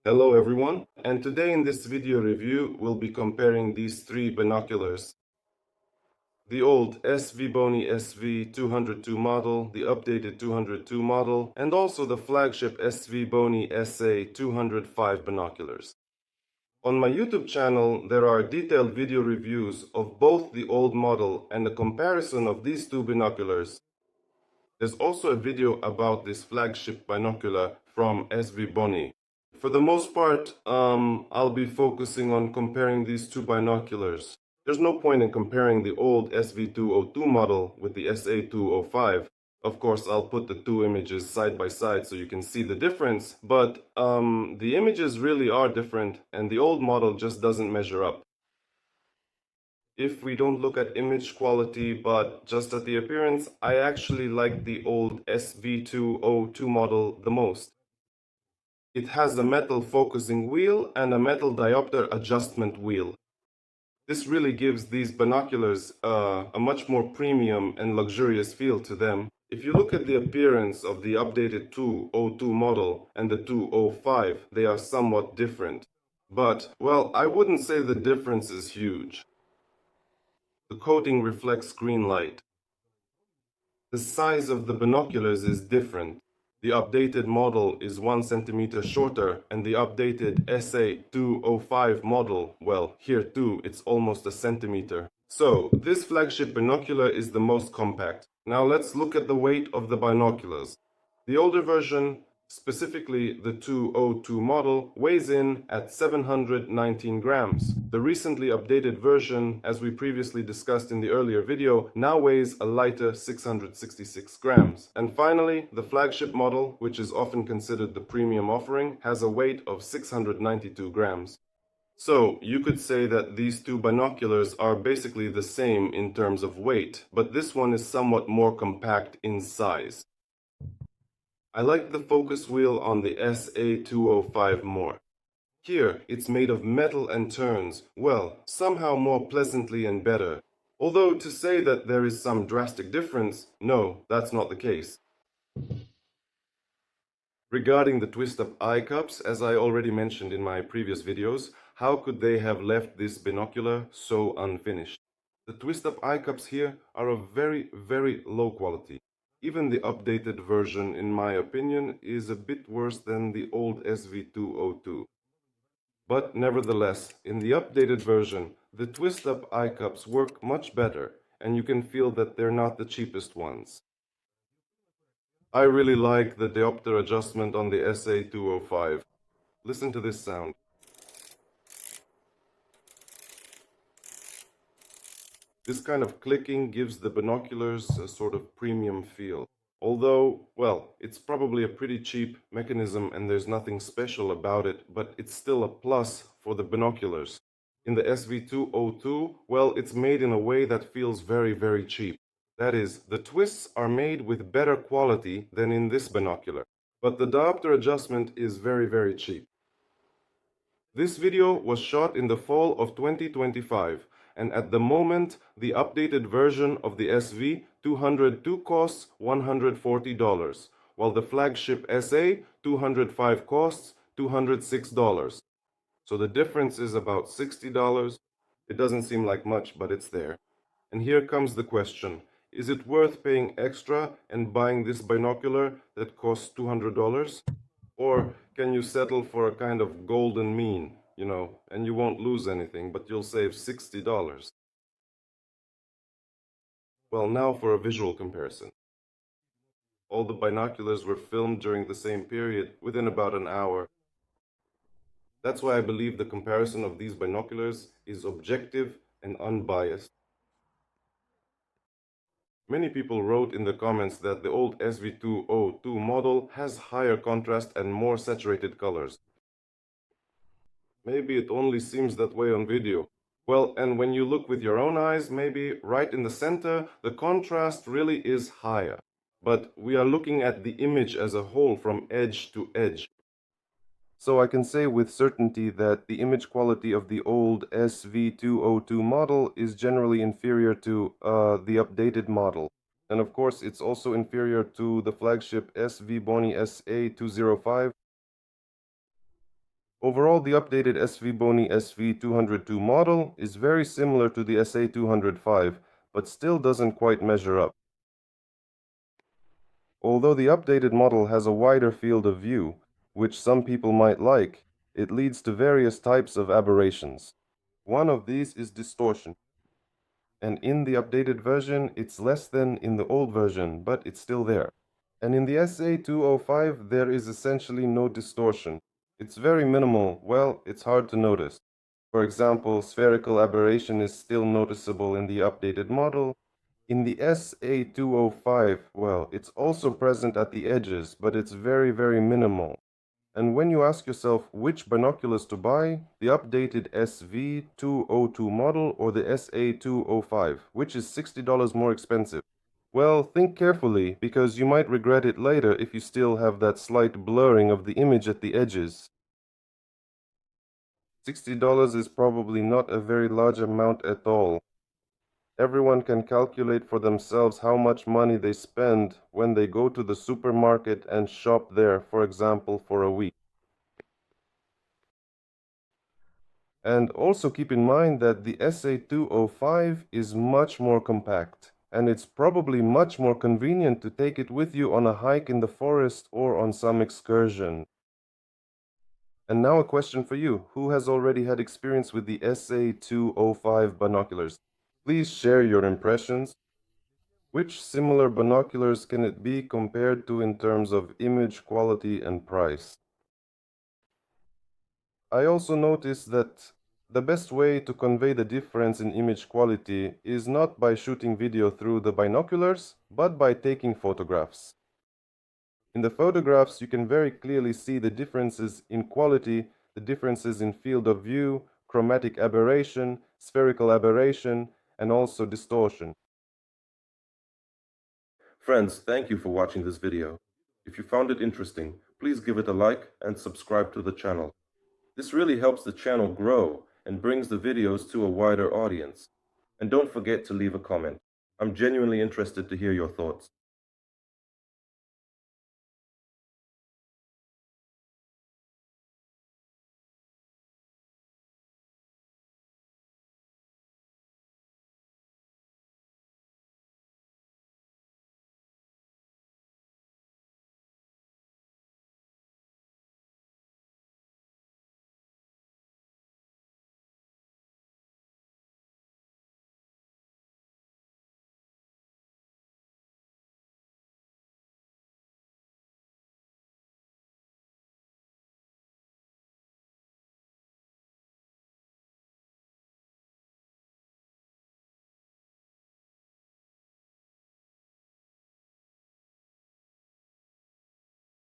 Hello everyone, and today in this video review we'll be comparing these three binoculars. The old SVBONY SV202 model, the updated 202 model, and also the flagship SVBONY SA205 binoculars. On my YouTube channel there are detailed video reviews of both the old model and a comparison of these two binoculars. There's also a video about this flagship binocular from SVBONY. For the most part, I'll be focusing on comparing these two binoculars. There's no point in comparing the old SV202 model with the SA205. Of course, I'll put the two images side by side so you can see the difference, but the images really are different and the old model just doesn't measure up. If we don't look at image quality but just at the appearance, I actually like the old SV202 model the most. It has a metal focusing wheel and a metal diopter adjustment wheel. This really gives these binoculars a much more premium and luxurious feel to them. If you look at the appearance of the updated 202 model and the 205, they are somewhat different. But, well, I wouldn't say the difference is huge. The coating reflects green light. The size of the binoculars is different. The updated model is 1 centimeter shorter, and the updated SA205 model, well, here too, it's almost a centimeter. So, this flagship binocular is the most compact. Now let's look at the weight of the binoculars. The older version, specifically the 202 model, weighs in at 719 grams. The recently updated version, as we previously discussed in the earlier video, now weighs a lighter 666 grams. And finally, the flagship model, which is often considered the premium offering, has a weight of 692 grams. So, you could say that these two binoculars are basically the same in terms of weight, but this one is somewhat more compact in size. I like the focus wheel on the SA205 more. Here, it's made of metal and turns, well, somehow more pleasantly and better. Although to say that there is some drastic difference, no, that's not the case. Regarding the twist-up eye cups, as I already mentioned in my previous videos, how could they have left this binocular so unfinished? The twist-up eye cups here are of very, very low quality. Even the updated version, in my opinion, is a bit worse than the old SV202. But nevertheless, in the updated version, the twist-up eye cups work much better, and you can feel that they're not the cheapest ones. I really like the diopter adjustment on the SA205. Listen to this sound. This kind of clicking gives the binoculars a sort of premium feel. Although, well, it's probably a pretty cheap mechanism and there's nothing special about it, but it's still a plus for the binoculars. In the SV202, well, it's made in a way that feels very, very cheap. That is, the twists are made with better quality than in this binocular, but the diopter adjustment is very, very cheap. This video was shot in the fall of 2025. And at the moment, the updated version of the SV202 costs $140, while the flagship SA205 costs $206. So the difference is about $60. It doesn't seem like much, but it's there. And here comes the question. Is it worth paying extra and buying this binocular that costs $200? Or can you settle for a kind of golden mean? And you won't lose anything, but you'll save $60. Well, now for a visual comparison. All the binoculars were filmed during the same period, within about an hour. That's why I believe the comparison of these binoculars is objective and unbiased. Many people wrote in the comments that the old SV202 model has higher contrast and more saturated colors. Maybe it only seems that way on video. Well, and when you look with your own eyes, maybe right in the center, the contrast really is higher. But we are looking at the image as a whole from edge to edge. So I can say with certainty that the image quality of the old SV202 model is generally inferior to the updated model. And of course, it's also inferior to the flagship SVBONY SA205. Overall, the updated SVBONY SV202 model is very similar to the SA205, but still doesn't quite measure up. Although the updated model has a wider field of view, which some people might like, it leads to various types of aberrations. One of these is distortion. And in the updated version, it's less than in the old version, but it's still there. And in the SA205, there is essentially no distortion. It's very minimal, well, it's hard to notice. For example, spherical aberration is still noticeable in the updated model. In the SA205, well, it's also present at the edges, but it's very, very minimal. And when you ask yourself which binoculars to buy, the updated SV202 model or the SA205, which is $60 more expensive? Well, think carefully, because you might regret it later if you still have that slight blurring of the image at the edges. $60 is probably not a very large amount at all. Everyone can calculate for themselves how much money they spend when they go to the supermarket and shop there, for example, for a week. And also keep in mind that the SA205 is much more compact, and it's probably much more convenient to take it with you on a hike in the forest or on some excursion. And now a question for you. Who has already had experience with the SA205 binoculars? Please share your impressions. Which similar binoculars can it be compared to in terms of image quality and price? I also noticed that the best way to convey the difference in image quality is not by shooting video through the binoculars, but by taking photographs. In the photographs, you can very clearly see the differences in quality, the differences in field of view, chromatic aberration, spherical aberration, and also distortion. Friends, thank you for watching this video. If you found it interesting, please give it a like and subscribe to the channel. This really helps the channel grow and brings the videos to a wider audience. And don't forget to leave a comment. I'm genuinely interested to hear your thoughts.